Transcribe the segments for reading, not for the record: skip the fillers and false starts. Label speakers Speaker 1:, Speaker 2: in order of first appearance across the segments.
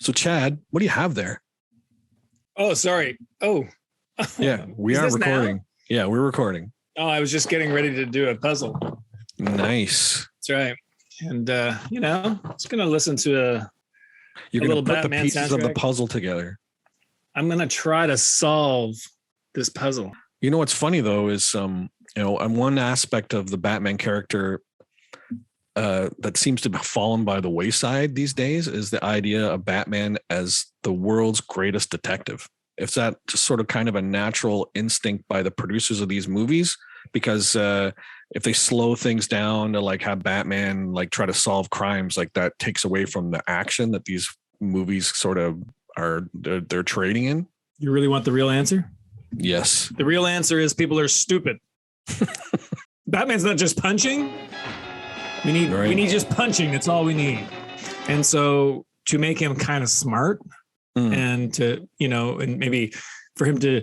Speaker 1: So Chad, what do you have there?
Speaker 2: Oh, sorry. Oh,
Speaker 1: yeah, we are recording. Now? Yeah, we're recording.
Speaker 2: Oh, I was just getting ready to do a puzzle.
Speaker 1: Nice.
Speaker 2: That's right. And just gonna listen to
Speaker 1: You're gonna put Batman the pieces soundtrack of the puzzle together.
Speaker 2: I'm gonna try to solve this puzzle.
Speaker 1: You know what's funny though is on one aspect of the Batman character that seems to have fallen by the wayside these days is the idea of Batman as the world's greatest detective. It's that just sort of kind of a natural instinct by the producers of these movies, because if they slow things down to like have Batman like try to solve crimes, like that takes away from the action that these movies sort of they're trading in.
Speaker 2: You really want the real answer?
Speaker 1: Yes.
Speaker 2: The real answer is people are stupid. Batman's not just punching. We need just punching. That's all we need. And so to make him kind of smart and to, and maybe for him to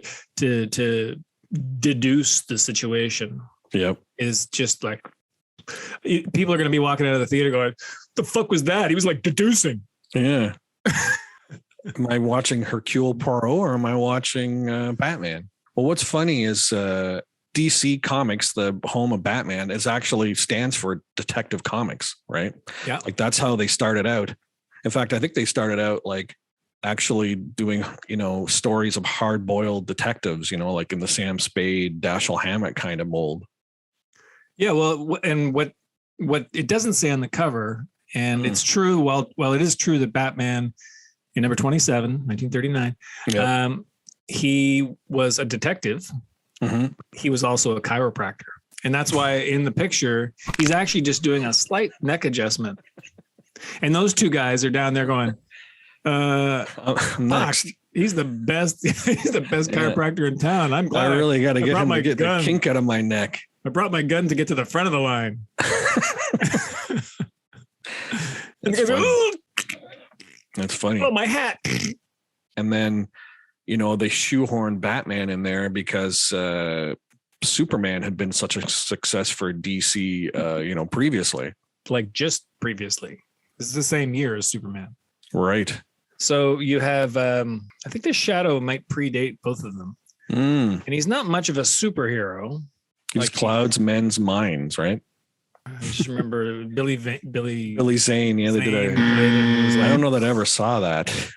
Speaker 2: deduce the situation.
Speaker 1: Yep.
Speaker 2: Is just like people are going to be walking out of the theater going, the fuck was that? He was like deducing.
Speaker 1: Yeah. Am I watching Hercule Poirot or am I watching Batman? Well, what's funny is DC Comics, the home of Batman, actually stands for Detective Comics, right?
Speaker 2: Yeah.
Speaker 1: Like that's how they started out. In fact, I think they started out like actually doing, stories of hard-boiled detectives, like in the Sam Spade, Dashiell Hammett kind of mold.
Speaker 2: Yeah, well, and what it doesn't say on the cover, and it's true. Well, it is true that Batman in number 27, 1939, yep. He was a detective. Mm-hmm. He was also a chiropractor, and that's why in the picture he's actually just doing a slight neck adjustment, and those two guys are down there going,
Speaker 1: next.
Speaker 2: He's the best. He's the best chiropractor in town. I'm glad.
Speaker 1: I really got to get him to get the kink out of my neck.
Speaker 2: I brought my gun to get to the front of the line.
Speaker 1: That's funny.
Speaker 2: Oh, my hat.
Speaker 1: And then, they shoehorned Batman in there because Superman had been such a success for DC, previously.
Speaker 2: Like just previously. This is the same year as Superman.
Speaker 1: Right.
Speaker 2: So you have, I think the Shadow might predate both of them. And he's not much of a superhero.
Speaker 1: He's Cloud's men's minds, right?
Speaker 2: I just remember Billy
Speaker 1: Zane. Yeah, they did. I don't know that I ever saw that.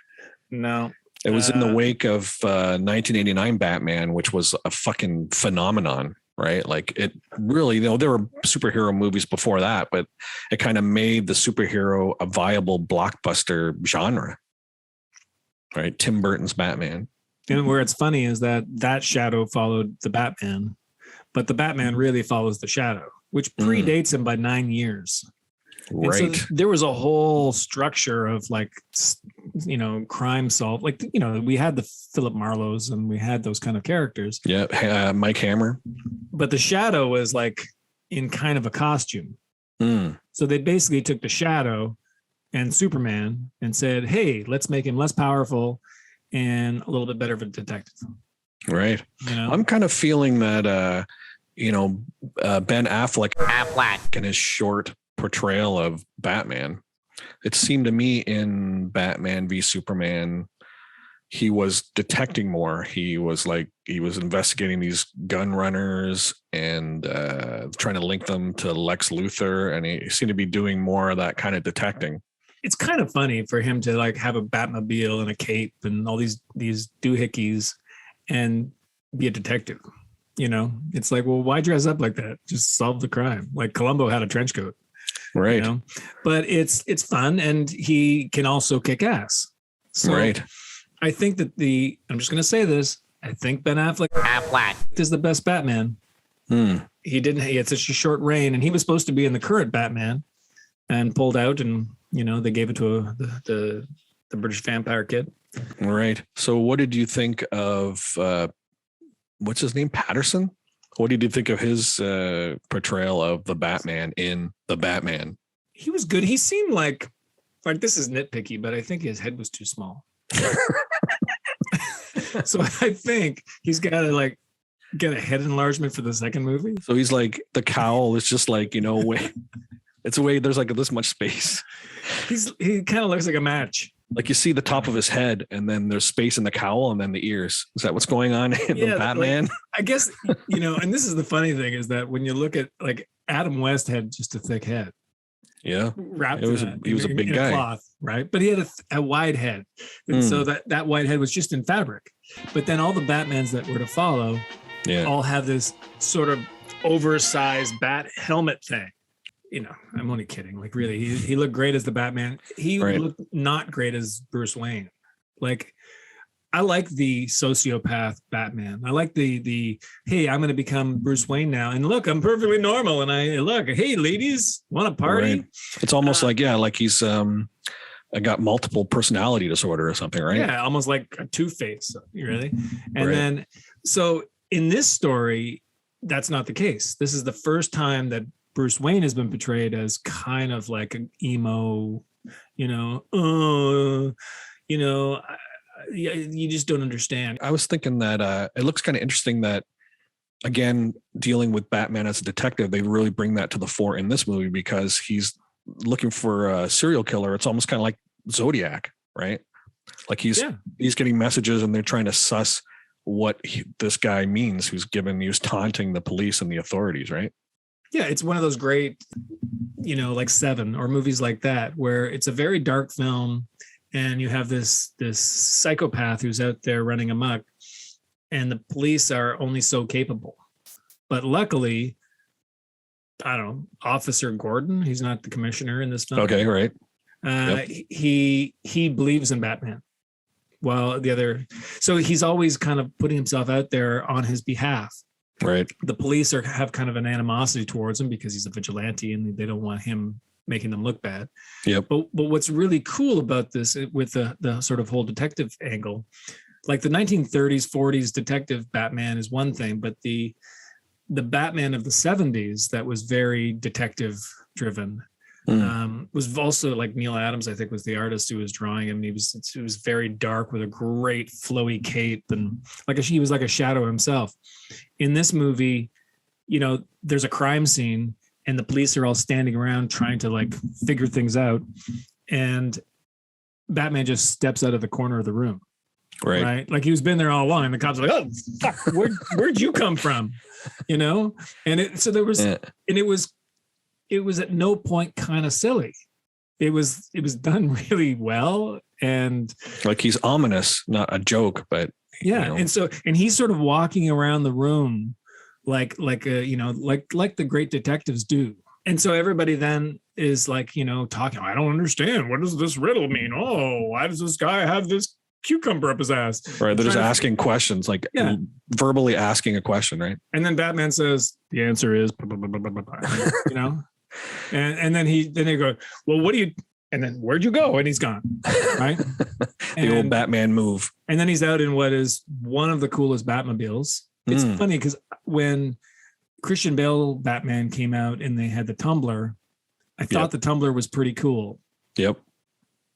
Speaker 2: No.
Speaker 1: It was in the wake of 1989 Batman, which was a fucking phenomenon, right? Like it really, there were superhero movies before that, but it kind of made the superhero a viable blockbuster genre, right? Tim Burton's Batman.
Speaker 2: And where it's funny is that Shadow followed the Batman, but the Batman really follows the Shadow, which predates him by 9 years.
Speaker 1: Right.
Speaker 2: And so there was a whole structure of like, crime solve. Like, we had the Philip Marlowes and we had those kind of characters.
Speaker 1: Yeah. Mike Hammer.
Speaker 2: But the Shadow was like in kind of a costume. So they basically took the Shadow and Superman and said, hey, let's make him less powerful and a little bit better of a detective.
Speaker 1: Right. I'm kind of feeling that, Ben Affleck and his short portrayal of Batman, it seemed to me in Batman v Superman, he was detecting more. He was investigating these gun runners and trying to link them to Lex Luthor. And he seemed to be doing more of that kind of detecting.
Speaker 2: It's kind of funny for him to like have a Batmobile and a cape and all these doohickeys and be a detective. It's like, well, why dress up like that? Just solve the crime. Like Columbo had a trench coat,
Speaker 1: right?
Speaker 2: But it's fun, and he can also kick ass. So
Speaker 1: right.
Speaker 2: I think that I'm just going to say this. I think Ben Affleck is the best Batman. He had such a short reign, and he was supposed to be in the current Batman, and pulled out, and they gave it to the British vampire kid.
Speaker 1: Right. So what did you think of what's his name? Patterson? What did you think of his portrayal of the Batman in The Batman?
Speaker 2: He was good. He seemed like this is nitpicky, but I think his head was too small. So I think he's got to get a head enlargement for the second movie.
Speaker 1: So he's like, the cowl is just like, way it's a way there's like this much space.
Speaker 2: He kind of looks like a match.
Speaker 1: Like you see the top of his head, and then there's space in the cowl, and then the ears. Is that what's going on in the Batman?
Speaker 2: Like, I guess, and this is the funny thing is that when you look at like Adam West had just a thick head.
Speaker 1: Yeah,
Speaker 2: wrapped
Speaker 1: he was a big guy,
Speaker 2: cloth, right? But he had a wide head, and so that wide head was just in fabric. But then all the Batmans that were to follow, all have this sort of oversized bat helmet thing. I'm only kidding. Like, really, he looked great as the Batman. He looked not great as Bruce Wayne. Like, I like the sociopath Batman. I like the hey, I'm going to become Bruce Wayne now, and look, I'm perfectly normal. And hey, ladies, want to party?
Speaker 1: Right. It's almost like he's got multiple personality disorder or something, right?
Speaker 2: Yeah, almost like a Two-Face, really. And then, so in this story, that's not the case. This is the first time that Bruce Wayne has been portrayed as kind of like an emo, you just don't understand.
Speaker 1: I was thinking that it looks kind of interesting that, again, dealing with Batman as a detective, they really bring that to the fore in this movie because he's looking for a serial killer. It's almost kind of like Zodiac, right? Like he's getting messages and they're trying to suss what this guy means who's taunting the police and the authorities, right?
Speaker 2: Yeah, it's one of those great, like Seven or movies like that, where it's a very dark film and you have this psychopath who's out there running amok and the police are only so capable. But luckily, I don't know, Officer Gordon, he's not the commissioner in this film.
Speaker 1: Okay, right.
Speaker 2: He believes in Batman. While so he's always kind of putting himself out there on his behalf.
Speaker 1: Right.
Speaker 2: The police have kind of an animosity towards him because he's a vigilante and they don't want him making them look bad.
Speaker 1: Yep.
Speaker 2: But what's really cool about this with the sort of whole detective angle, like the 1930s, 40s detective Batman is one thing, but the Batman of the 70s that was very detective driven was also like Neil Adams, I think, was the artist who was drawing him. It was very dark with a great flowy cape and he was like a shadow himself. In this movie, there's a crime scene and the police are all standing around trying to like figure things out. And Batman just steps out of the corner of the room. Right. Like he's been there all along. And the cops are like, oh, fuck, where'd you come from? And it was at no point kind of silly. It was done really well. And
Speaker 1: like he's ominous, not a joke, but
Speaker 2: and he's sort of walking around the room like the great detectives do. And so everybody then is like, talking, I don't understand. What does this riddle mean? Oh, why does this guy have this cucumber up his ass?
Speaker 1: Right. They're just asking questions, verbally asking a question, right?
Speaker 2: And then Batman says, the answer is, and then they go, well, what do you, and then where'd you go? And he's gone. Right.
Speaker 1: The old Batman move.
Speaker 2: And then he's out in what is one of the coolest Batmobiles. It's funny because when Christian Bale Batman came out and they had the Tumbler, I thought the Tumbler was pretty cool.
Speaker 1: Yep.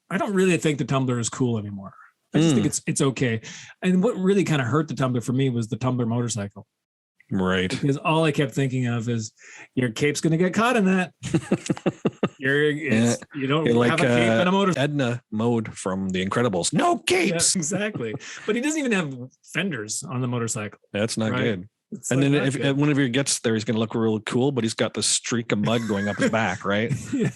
Speaker 2: I don't really think the Tumbler is cool anymore. I just think it's okay. And what really kind of hurt the Tumbler for me was the Tumbler motorcycle.
Speaker 1: Right.
Speaker 2: Because all I kept thinking of is your cape's going to get caught in that. You don't have a cape and a motorcycle.
Speaker 1: Edna Mode from The Incredibles. No capes.
Speaker 2: Yeah, exactly. But he doesn't even have fenders on the motorcycle.
Speaker 1: That's not good. It's and then if whenever he gets there, he's going to look real cool, but he's got the streak of mud going up his back, right?
Speaker 2: And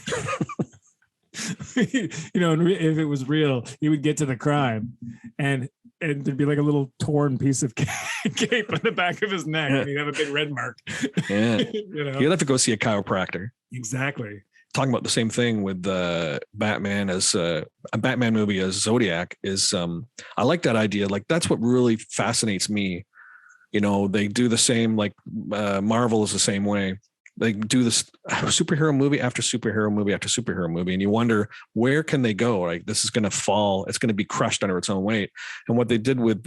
Speaker 2: if it was real, he would get to the crime and there'd be like a little torn piece of cape on the back of his neck and he'd have a big red mark.
Speaker 1: Yeah. You'd have to go see a chiropractor.
Speaker 2: Exactly.
Speaker 1: Talking about the same thing with Batman as a Batman movie as Zodiac is I like that idea. Like that's what really fascinates me. They do the same, like Marvel is the same way. They do this superhero movie after superhero movie after superhero movie. And you wonder, where can they go? Like this is going to fall. It's going to be crushed under its own weight. And what they did with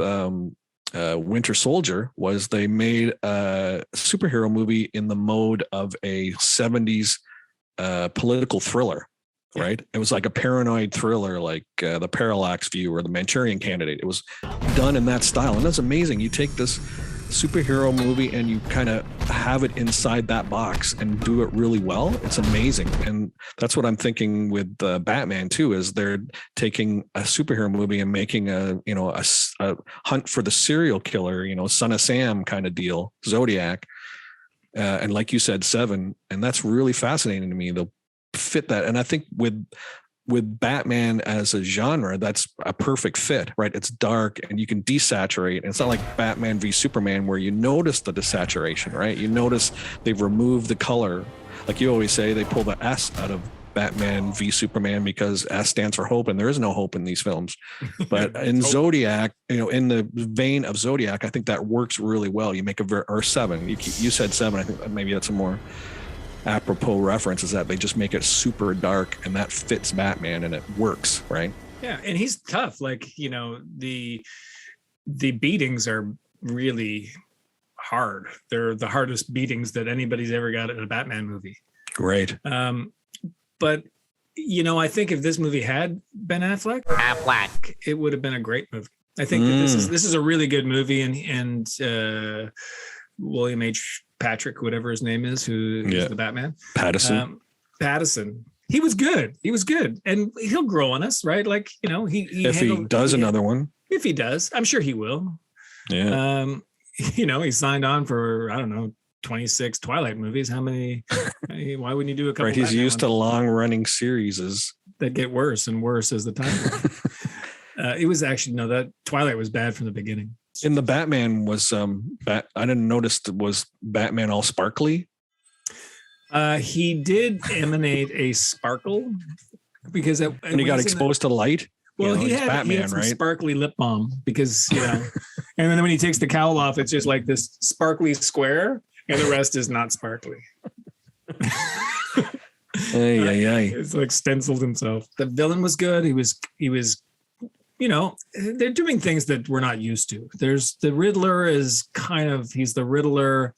Speaker 1: Winter Soldier was they made a superhero movie in the mode of a 70s political thriller, right? It was like a paranoid thriller, like the Parallax View or the Manchurian Candidate. It was done in that style. And that's amazing. You take this superhero movie and you kind of have it inside that box and do it really well, it's amazing. And that's what I'm thinking with Batman too, is they're taking a superhero movie and making a hunt for the serial killer, Son of Sam kind of deal, Zodiac. And like you said, Seven. And that's really fascinating to me. They'll fit that. And I think with Batman as a genre, that's a perfect fit, right? It's dark and you can desaturate. And it's not like Batman v Superman where you notice the desaturation, right? You notice they've removed the color. Like you always say, they pull the S out of Batman v Superman because S stands for hope, and there is no hope in these films. But in Zodiac, in the vein of Zodiac, I think that works really well. You make or Seven. You said Seven. I think maybe that's a more apropos reference, is that they just make it super dark and that fits Batman and it works, right?
Speaker 2: Yeah, and he's tough. Like, the beatings are really hard. They're the hardest beatings that anybody's ever got in a Batman movie.
Speaker 1: Great.
Speaker 2: But I think if this movie had Ben Affleck, it would have been a great movie. I think that this is a really good movie, and William H. Patrick, whatever his name is, who is the Batman. Pattinson. He was good. And he'll grow on us, right? Like,
Speaker 1: he does another one.
Speaker 2: If he does, I'm sure he will.
Speaker 1: Yeah.
Speaker 2: He signed on for, I don't know, 26 Twilight movies. How many? Why wouldn't you do a couple?
Speaker 1: Right. He's used to long running series
Speaker 2: that get worse and worse as the time goes. It was actually, that Twilight was bad from the beginning.
Speaker 1: In the Batman was I didn't notice, was Batman all sparkly?
Speaker 2: He did emanate a sparkle because and
Speaker 1: he got exposed to light.
Speaker 2: Well, he had some right? Sparkly lip balm because and then when he takes the cowl off, it's just like this sparkly square, and the rest is not sparkly. It's like stenciled himself. The villain was good. He was. They're doing things that we're not used to. There's the Riddler he's the Riddler.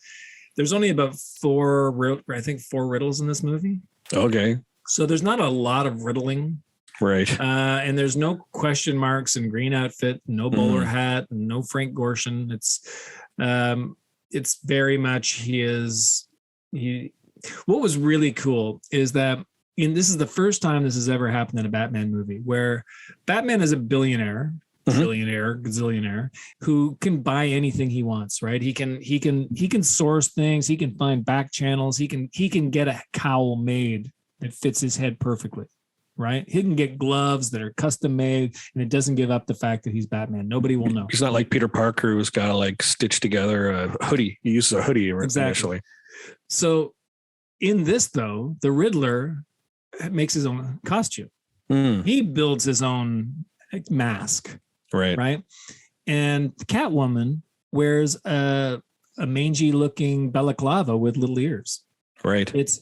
Speaker 2: There's only about four riddles in this movie.
Speaker 1: Okay.
Speaker 2: So there's not a lot of riddling.
Speaker 1: Right.
Speaker 2: And there's no question marks and green outfit, no bowler hat, no Frank Gorshin. It's very much what was really cool is that this is the first time this has ever happened in a Batman movie where Batman is a billionaire, gazillionaire, who can buy anything he wants, right? He can source things, he can find back channels, he can get a cowl made that fits his head perfectly, right? He can get gloves that are custom made, and it doesn't give up the fact that he's Batman. Nobody will know.
Speaker 1: He's not like Peter Parker, who's got to like stitch together a hoodie. He uses a hoodie initially.
Speaker 2: So in this, though, the Riddler makes his own costume. He builds his own mask. Right. And Catwoman wears a mangy looking balaclava with little ears.
Speaker 1: Right.
Speaker 2: It's,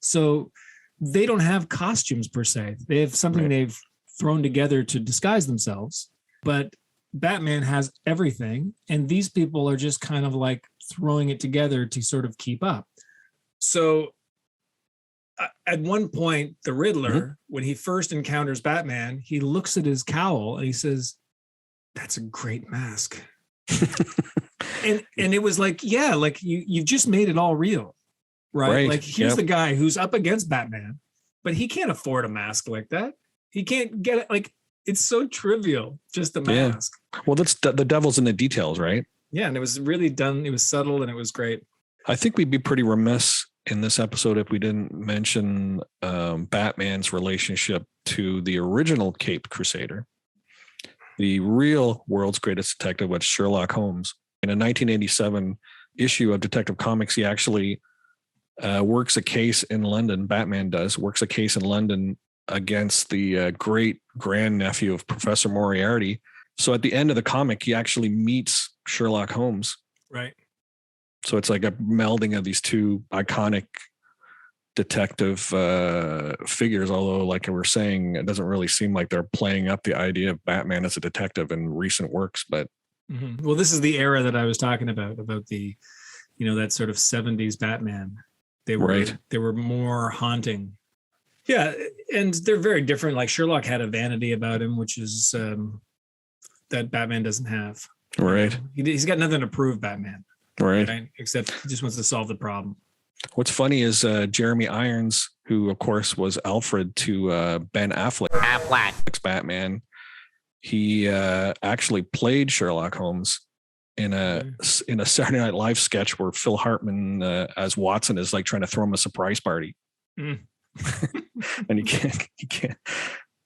Speaker 2: so they don't have costumes per se. They have something they've thrown together to disguise themselves. But Batman has everything. And these people are just kind of like throwing it together to sort of keep up. So at one point, the Riddler, when he first encounters Batman, he looks at his cowl and he says, "That's a great mask." and it was like, yeah, like you've just made it all real, right? Like here's the guy who's up against Batman, but he can't afford a mask like that. He can't get it. Like, it's so trivial, just a mask.
Speaker 1: Well, that's the devil's in the details, right?
Speaker 2: Yeah, and it was really done. It was subtle and it was great.
Speaker 1: I think we'd be pretty remiss in this episode if we didn't mention Batman's relationship to the original Caped Crusader, the real world's greatest detective, was Sherlock Holmes. In a 1987 issue of Detective Comics, he actually works a case in London. Batman works a case in London against the great grandnephew of Professor Moriarty. So at the end of the comic, he actually meets Sherlock Holmes.
Speaker 2: Right.
Speaker 1: So it's like a melding of these two iconic detective figures, although like we were saying, it doesn't really seem like they're playing up the idea of Batman as a detective in recent works. But
Speaker 2: well, this is the era that I was talking about the, that sort of 70s Batman. They were more haunting. Yeah. And they're very different. Like Sherlock had a vanity about him, which is that Batman doesn't have.
Speaker 1: Right.
Speaker 2: He's got nothing to prove, Batman.
Speaker 1: Right.
Speaker 2: Except he just wants to solve the problem.
Speaker 1: What's funny is Jeremy Irons, who of course was Alfred to Ben Affleck's Batman, he actually played Sherlock Holmes in a Saturday Night Live sketch where Phil Hartman as Watson is like trying to throw him a surprise party. And he can't.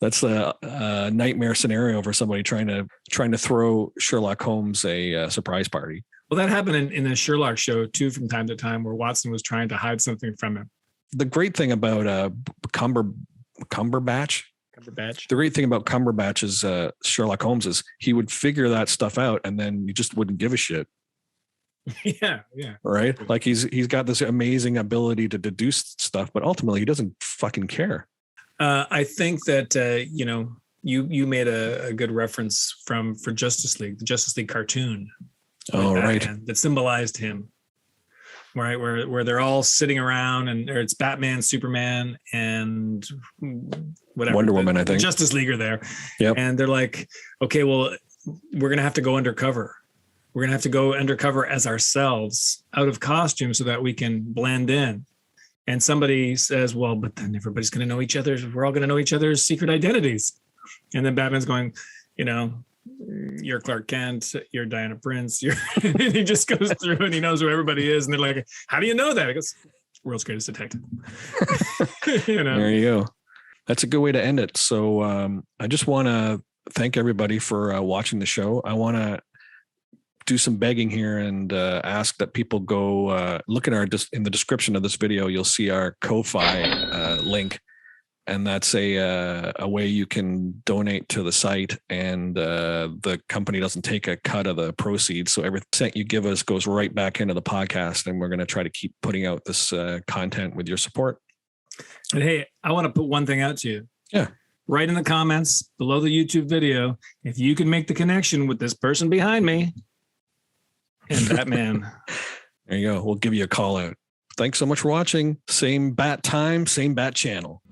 Speaker 1: That's a nightmare scenario for somebody trying to throw Sherlock Holmes a surprise party.
Speaker 2: Well, that happened in the Sherlock show too, from time to time, where Watson was trying to hide something from him.
Speaker 1: The great thing about Cumberbatch. The great thing about Cumberbatch is Sherlock Holmes is he would figure that stuff out, and then you just wouldn't give a shit.
Speaker 2: Yeah.
Speaker 1: Right. Like he's got this amazing ability to deduce stuff, but ultimately he doesn't fucking care.
Speaker 2: I think that you made a good reference for Justice League, the Justice League cartoon.
Speaker 1: Oh, right.
Speaker 2: That symbolized him, right? Where they're all sitting around, and it's Batman, Superman, and whatever.
Speaker 1: Wonder Woman, I think.
Speaker 2: Justice League are there.
Speaker 1: Yep.
Speaker 2: And they're like, okay, well, we're going to have to go undercover. We're going to have to go undercover as ourselves, out of costume, so that we can blend in. And somebody says, well, but then everybody's going to know each other's. We're all going to know each other's secret identities. And then Batman's going, you're Clark Kent, you're Diana Prince. And he just goes through and he knows who everybody is. And they're like, how do you know that? He goes, world's greatest detective.
Speaker 1: There you go. That's a good way to end it. So I just want to thank everybody for watching the show. I want to do some begging here and ask that people go look in in the description of this video. You'll see our Ko-Fi link. And that's a way you can donate to the site, and the company doesn't take a cut of the proceeds. So every cent you give us goes right back into the podcast, and we're going to try to keep putting out this content with your support.
Speaker 2: And hey, I want to put one thing out to you.
Speaker 1: Yeah.
Speaker 2: Write in the comments below the YouTube video if you can make the connection with this person behind me and Batman.
Speaker 1: There you go. We'll give you a call out. Thanks so much for watching. Same bat time, same bat channel.